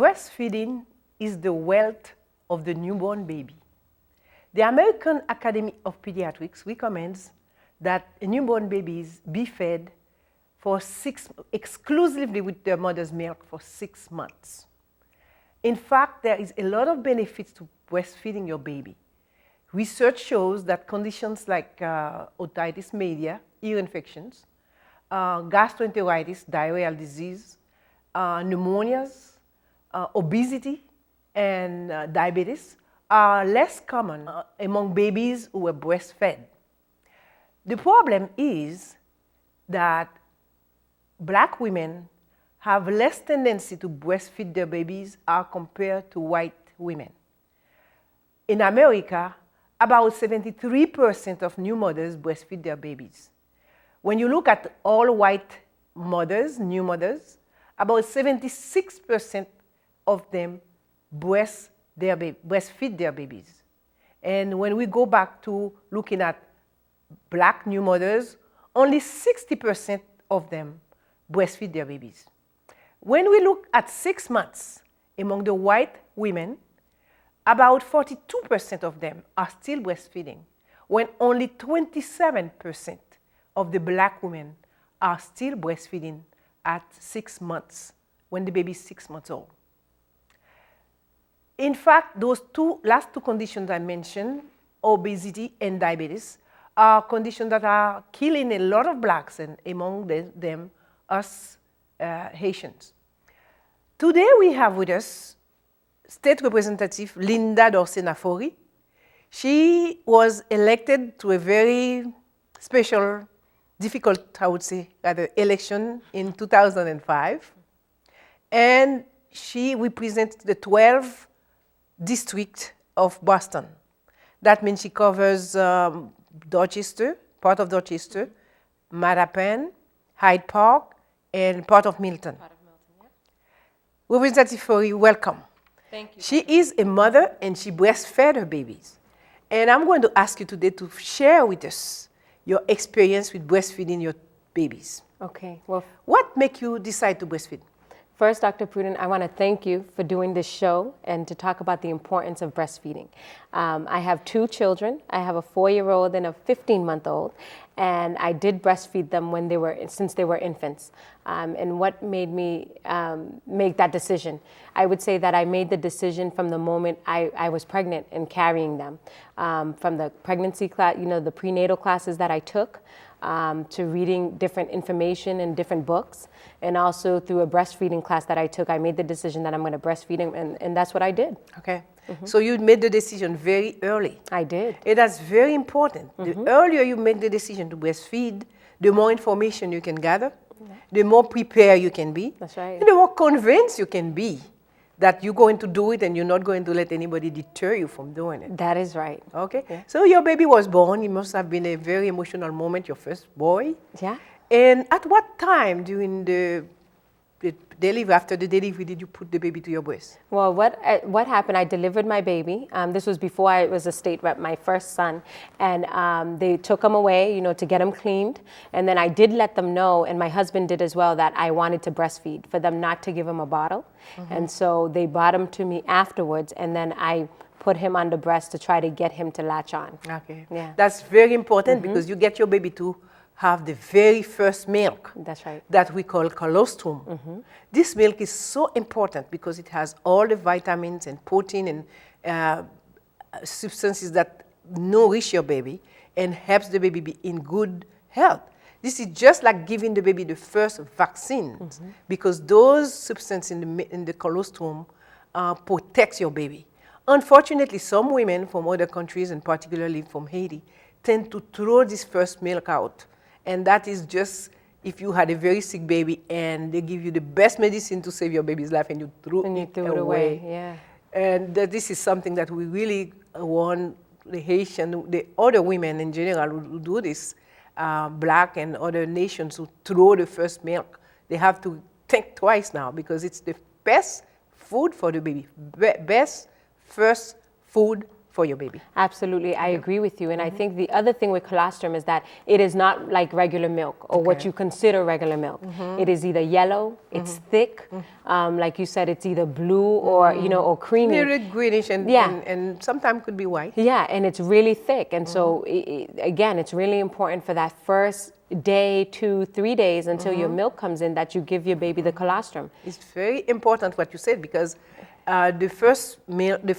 breastfeeding is the wealth of the newborn baby. The American Academy of Pediatrics recommends that newborn babies be fed exclusively with their mother's milk for 6 months. In fact, there is a lot of benefits to breastfeeding your baby. Research shows that conditions like otitis media, ear infections, gastroenteritis, diarrheal disease, pneumonias, obesity, and diabetes are less common among babies who were breastfed. The problem is that Black women have less tendency to breastfeed their babies as compared to white women. In America, about 73% of new mothers breastfeed their babies. When you look at all white mothers, new mothers, about 76% of them breastfeed their babies. And when we go back to looking at Black new mothers, only 60% of them breastfeed their babies. When we look at 6 months among the white women, about 42% of them are still breastfeeding, when only 27% of the Black women are still breastfeeding at 6 months, when the baby is 6 months old. In fact, those last two conditions I mentioned, obesity and diabetes, are conditions that are killing a lot of Blacks, and among them, us Haitians. Today we have with us State Representative Linda Dorsey-Nafori. She was elected to a very special, difficult, I would say, rather, election in 2005. And she represents the 12th district of Boston. That means she covers Dorchester, part of Dorchester, Mattapan, Hyde Park, and part of Milton. Part of Milton, yeah. Representative Fori, welcome. Thank you. She is a mother and she breastfed her babies. And I'm going to ask you today to share with us your experience with breastfeeding your babies. Okay, well, What made you decide to breastfeed? first, Dr. Pruden, I want to thank you for doing this show and to talk about the importance of breastfeeding. I have 2 children. I have a 4-year-old and a 15-month-old, and I did breastfeed them since they were infants. And what made me make that decision? I would say that I made the decision from the moment I was pregnant and carrying them. From the pregnancy class, the prenatal classes that I took, to reading different information and different books, and also through a breastfeeding class that I took, I made the decision that I'm going to breastfeed him, and that's what I did. Okay. So you made the decision very early. I did. That's very important. The earlier you make the decision to breastfeed, the more information you can gather, the more prepared you can be, That's right. and the more convinced you can be that you're going to do it and you're not going to let anybody deter you from doing it. That is right. Okay? Yeah. So your baby was born. It must have been a very emotional moment, your first boy. Yeah. And at what time during the delivery, after the delivery, did you put the baby to your breast? Well, what happened, I delivered my baby. This was before I was a state rep, my first son. And they took him away, to get him cleaned. And then I did let them know, and my husband did as well, that I wanted to breastfeed, for them not to give him a bottle. And so they brought him to me afterwards, and then I put him on the breast to try to get him to latch on. Okay. Yeah. That's very important because you get your baby to have the very first milk. That's right. That we call colostrum. This milk is so important because it has all the vitamins and protein and substances that nourish your baby and helps the baby be in good health. This is just like giving the baby the first vaccine because those substances in the colostrum protects your baby. Unfortunately, some women from other countries, and particularly from Haiti, tend to throw this first milk out. And that is just if you had a very sick baby and they give you the best medicine to save your baby's life and you threw it away. Yeah. And this is something that we really want the Haitian, the other women in general who do this, Black and other nations who throw the first milk. They have to think twice now because it's the best food for the baby, best first food for your baby. Absolutely, I agree with you. And I think the other thing with colostrum is that it is not like regular milk or what you consider regular milk. It is either yellow, it's thick, like you said, it's either blue or or creamy. Very greenish and sometimes could be white. Yeah, and it's really thick. And so again, it's really important for that first day, 2, 3 days until your milk comes in that you give your baby the colostrum. It's very important what you said, because the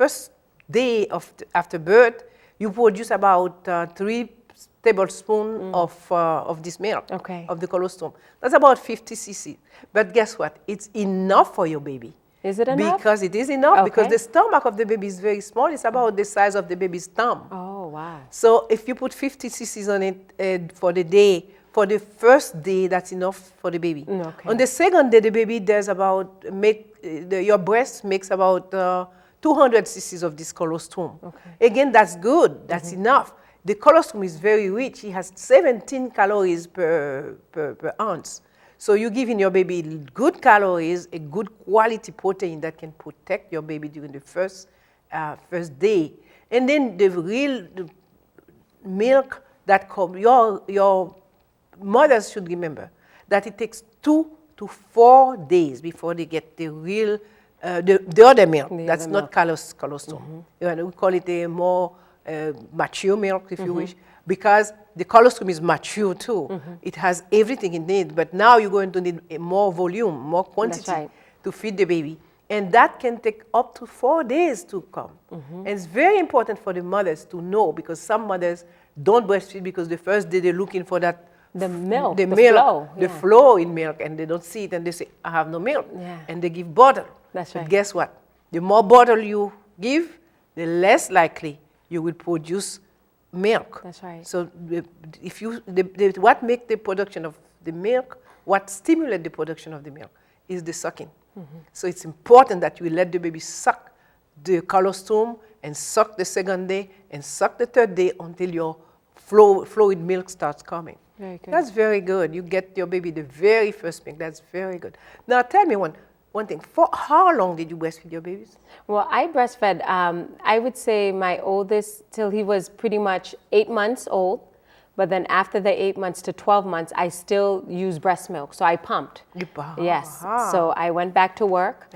first day after birth, you produce about 3 tablespoons of this milk, of the colostrum. That's about 50 cc. But guess what? It's enough for your baby. Is it enough? Because it is enough, because the stomach of the baby is very small. It's about the size of the baby's thumb. Oh, wow. So if you put 50 cc's on it for the day, for the first day, that's enough for the baby. On the second day, the baby does about, your breast makes about 200 cc's of this colostrum. Again, that's good. That's enough. The colostrum is very rich. It has 17 calories per ounce. So you're giving your baby good calories, a good quality protein that can protect your baby during the first day. And then the real milk that comes, your mothers should remember that it takes 2 to 4 days before they get the real, the other milk. That's not colostrum. We call it a more mature milk, if you wish, because the colostrum is mature too. It has everything in it, but now you're going to need more volume, more quantity to feed the baby. And that can take up to 4 days to come. And it's very important for the mothers to know, because some mothers don't breastfeed because the first day they're looking for that milk, the flow in milk, and they don't see it, and they say, I have no milk. And they give bottle. That's right. But guess what? The more bottle you give, the less likely you will produce milk. That's right. So what makes the production of the milk, what stimulates the production of the milk is the sucking. So it's important that you let the baby suck the colostrum and suck the second day and suck the third day until your fluid milk starts coming. Very good. That's very good. You get your baby the very first milk. That's very good. Now tell me one thing. For how long did you breastfeed your babies? Well, I breastfed, I would say my oldest till he was pretty much 8 months old. But then after the 8 months to 12 months, I still use breast milk. So I pumped. You pumped. Yes. So I went back to work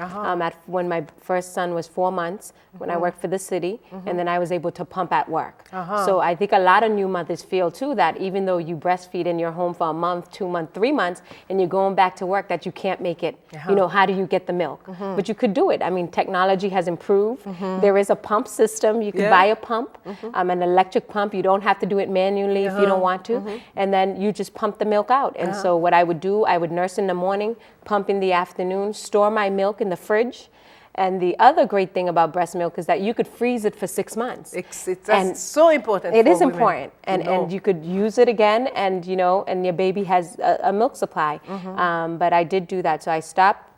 when my first son was 4 months, when I worked for the city, and then I was able to pump at work. So I think a lot of new mothers feel too that even though you breastfeed in your home for a month, 2 months, 3 months, and you're going back to work, that you can't make it. How do you get the milk? But you could do it. I mean, technology has improved. There is a pump system. You can buy a pump, an electric pump. You don't have to do it manually if you don't want to, and then you just pump the milk out. And so what I would do, I would nurse in the morning, pump in the afternoon, store my milk in the fridge. And the other great thing about breast milk is that you could freeze it for 6 months. That's so important. It is important, and you could use it again, and and your baby has a milk supply. But I did do that, so I stopped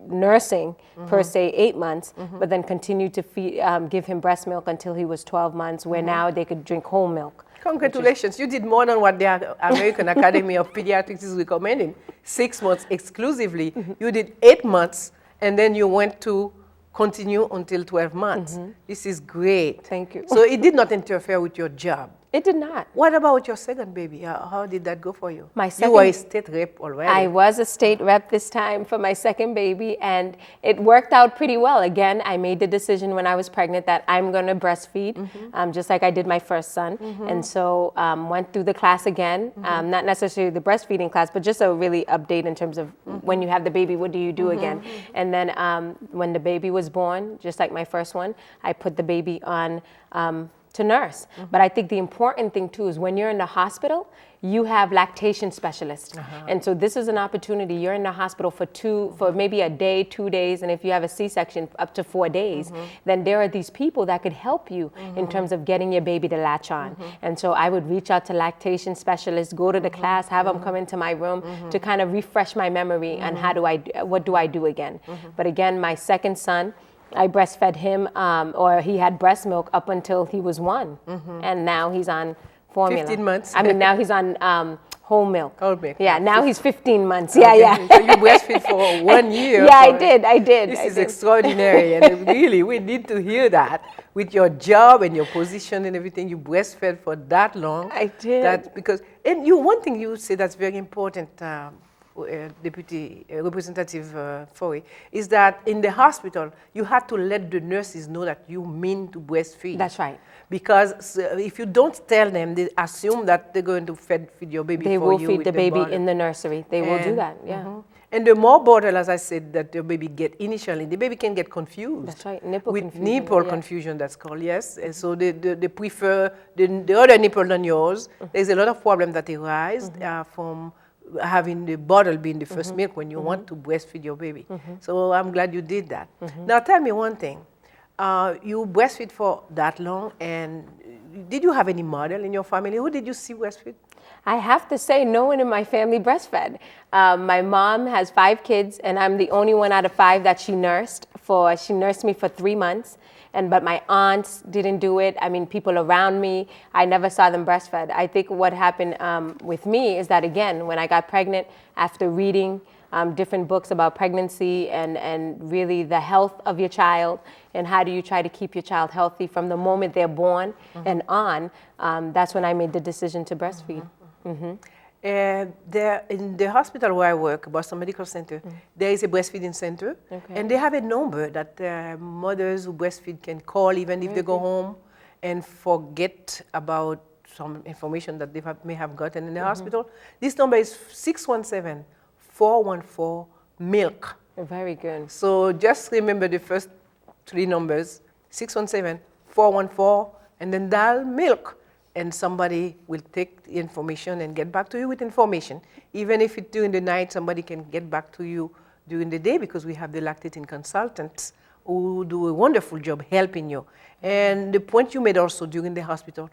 nursing per se 8 months, but then continued to give him breast milk until he was 12 months, where now they could drink whole milk. Congratulations. You did more than what the American Academy of Pediatrics is recommending. 6 months exclusively. You did 8 months, and then you went to continue until 12 months. This is great. Thank you. So it did not interfere with your job. It did not. What about your second baby? How did that go for you? You were a state rep already. I was a state rep this time for my second baby, and it worked out pretty well. Again, I made the decision when I was pregnant that I'm going to breastfeed, just like I did my first son. And so went through the class again, not necessarily the breastfeeding class, but just a really update in terms of when you have the baby, what do you do again? And then when the baby was born, just like my first one, I put the baby on to nurse. But I think the important thing too is when you're in the hospital, you have lactation specialists. And so this is an opportunity. You're in the hospital for maybe a day, 2 days, and if you have a C-section, up to 4 days, then there are these people that could help you in terms of getting your baby to latch on. And so I would reach out to lactation specialists, go to the class, have them come into my room to kind of refresh my memory on what do I do again. But again, my second son, I breastfed him, or he had breast milk up until he was 1. And now he's on formula. 15 months. I mean, now he's on whole milk. Whole milk. Yeah, now he's 15 months. Okay. Yeah. So you breastfeed for 1 year. Yeah, I did. This is extraordinary, and really, we need to hear that. With your job and your position and everything, you breastfed for that long. I did. That because, and one thing you say that's very important, Deputy Representative Foy, is that in the hospital, you had to let the nurses know that you mean to breastfeed. That's right. Because if you don't tell them, they assume that they're going to feed your baby they for you. They will feed the baby bottle. In the nursery. They will do that, yeah. And the more bottle, as I said, that the baby get initially, the baby can get confused. That's right, nipple with confusion. Nipple confusion, that's called, yes. And so they prefer the other nipple than yours. There's a lot of problems that arise from having the bottle being the first milk when you want to breastfeed your baby. So I'm glad you did that. Now tell me one thing. You breastfeed for that long, and did you have any model in your family? Who did you see breastfeed? I have to say, no one in my family breastfed. My mom has 5 kids, and I'm the only one out of 5 that she nursed for. She nursed me for 3 months, but my aunts didn't do it. I mean, people around me, I never saw them breastfed. I think what happened with me is that, again, when I got pregnant, after reading different books about pregnancy and really the health of your child and how do you try to keep your child healthy from the moment they're born and on, that's when I made the decision to breastfeed. There, in the hospital where I work, Boston Medical Center, there is a breastfeeding center, and they have a number that mothers who breastfeed can call even if they go home and forget about some information that they may have gotten in the hospital. This number is 617-414-MILK. Very good. So just remember the first 3 numbers, 617-414, and then dial MILK. And somebody will take the information and get back to you with information. Even if it's during the night, somebody can get back to you during the day because we have the lactating consultants who do a wonderful job helping you. And the point you made also during the hospital,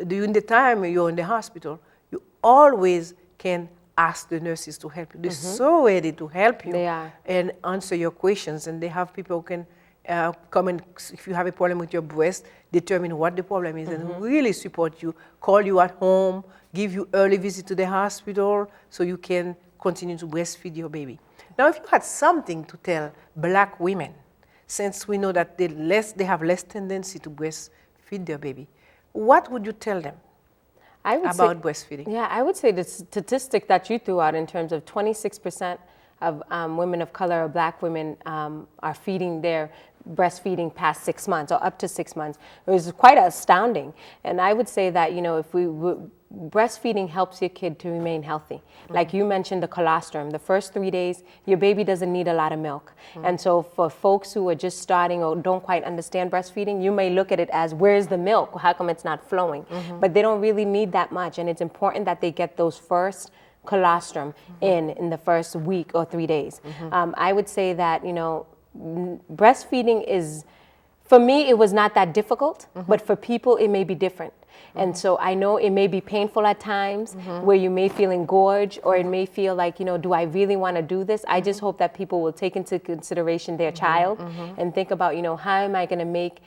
during the time you're in the hospital, you always can ask the nurses to help you. They're so ready to help you. They are. And answer your questions. And they have people who can come and, if you have a problem with your breast, determine what the problem is and really support you, call you at home, give you early visit to the hospital so you can continue to breastfeed your baby. Now, if you had something to tell Black women, since we know that they have less tendency to breastfeed their baby, what would you tell them about breastfeeding? Yeah, I would say the statistic that you threw out in terms of 26% of women of color or Black women are feeding their breastfeeding past 6 months or up to 6 months. It was quite astounding. And I would say that, if breastfeeding helps your kid to remain healthy. Like you mentioned, the colostrum, the first 3 days, your baby doesn't need a lot of milk. And so for folks who are just starting or don't quite understand breastfeeding, you may look at it as, where's the milk? How come it's not flowing? But they don't really need that much. And it's important that they get those first colostrum in the first week or 3 days. I would say that, breastfeeding is, for me, it was not that difficult, but for people, it may be different. And so I know it may be painful at times where you may feel engorged or it may feel like, do I really want to do this? I just hope that people will take into consideration their child and think about, how am I going to make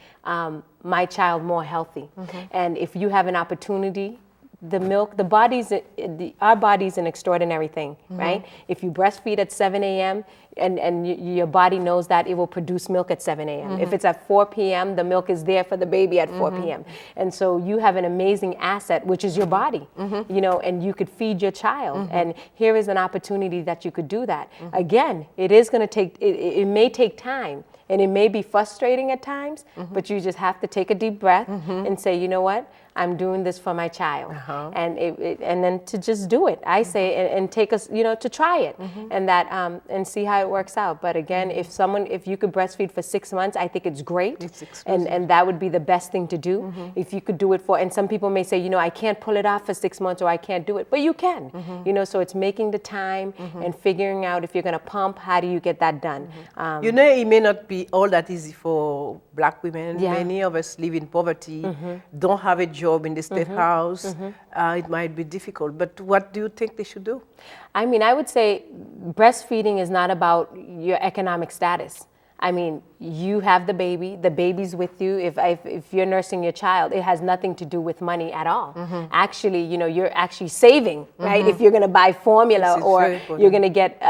my child more healthy? And if you have an opportunity, the milk, our body's an extraordinary thing, right? If you breastfeed at 7 a.m. and your body knows that, it will produce milk at 7 a.m. If it's at 4 p.m., the milk is there for the baby at 4 p.m. And so you have an amazing asset, which is your body, and you could feed your child. And here is an opportunity that you could do that. Again, it is going to take, it may take time. And it may be frustrating at times, but you just have to take a deep breath and say, you know what? I'm doing this for my child. And then to just do it. I say, and take us, to try it and that, and see how it works out. But again, if you could breastfeed for 6 months, I think it's great. And that would be the best thing to do. If you could do it and some people may say, I can't pull it off for 6 months or I can't do it, but you can, so it's making the time and figuring out if you're going to pump, how do you get that done? It may not be all that easy for Black women. Many of us live in poverty, don't have a job in the state house. It might be difficult, but what do you think they should do? I would say breastfeeding is not about your economic status. you have the baby's with you. If you're nursing your child, it has nothing to do with money at all. Actually, you're actually saving, right? If you're going to buy formula or you're going to get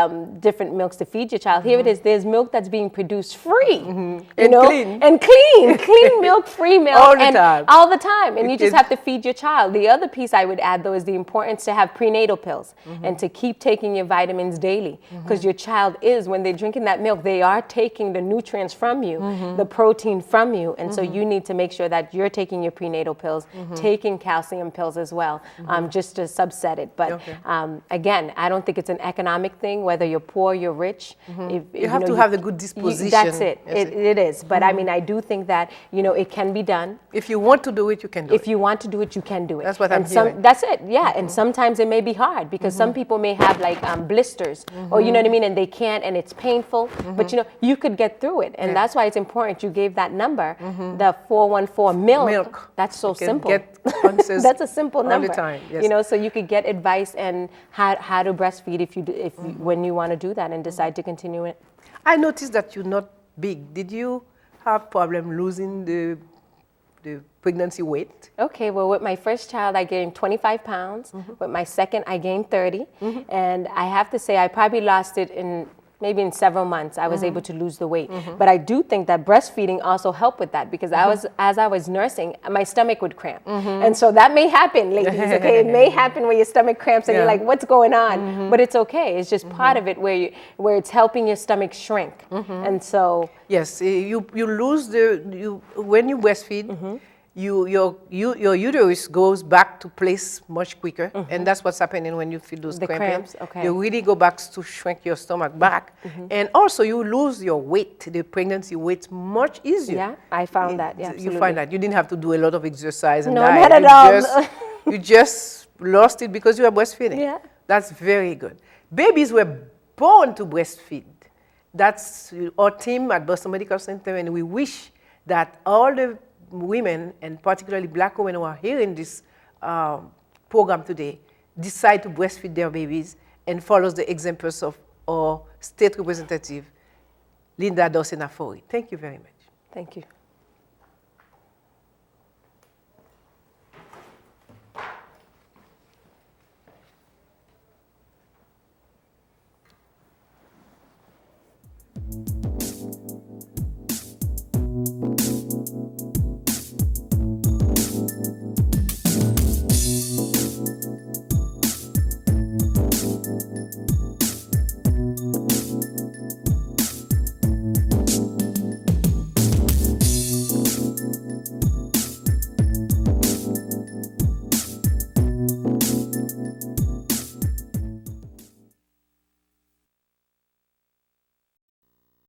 different milks to feed your child, here it is. There's milk that's being produced free, Clean. and clean milk, free milk, all the time. And you just have to feed your child. The other piece I would add, though, is the importance to have prenatal pills and to keep taking your vitamins daily, because your child is, when they're drinking that milk, they are taking the nutrients from you, the protein from you, and so you need to make sure that you're taking your prenatal pills, taking calcium pills as well, just to subset it. But again, I don't think it's an economic thing, whether you're poor, you're rich. You have to have a good disposition. That's it. It is. But I mean, I do think that, it can be done. If you want to do it, you can do it. If you want to do it, you can do it. That's what I'm hearing. That's it, yeah. And sometimes it may be hard, because some people may have like blisters, or you know what I mean, and they can't, and it's painful. But you could get through it, and that's why it's important. You gave that number, the 414 milk. That's so simple. That's a simple number. All the time, yes. So you could get advice and how to breastfeed when you want to do that and decide to continue it. I noticed that you're not big. Did you have problem losing the pregnancy weight? Okay, well, with my first child, I gained 25 pounds. With my second, I gained 30. And I have to say, I probably lost it maybe in several months. I was able to lose the weight. But I do think that breastfeeding also helped with that, because as I was nursing, my stomach would cramp. And so that may happen, ladies, okay? It may happen where your stomach cramps and you're like, what's going on? But it's okay. It's just part of it where it's helping your stomach shrink. And so... Yes, you lose when you breastfeed, your uterus goes back to place much quicker, and that's what's happening when you feel those cramps. Okay. You really go back to shrink your stomach back, and also you lose your weight, the pregnancy weight, much easier. Yeah, I found that. Yeah, you find that you didn't have to do a lot of exercise and no, diet. Not at all. You just lost it because you are breastfeeding. Yeah, that's very good. Babies were born to breastfeed. That's our team at Boston Medical Center, and we wish that all the women, and particularly Black women who are here in this program today, decide to breastfeed their babies and follow the examples of our state representative, Linda Dawson-Afori. Thank you very much. Thank you.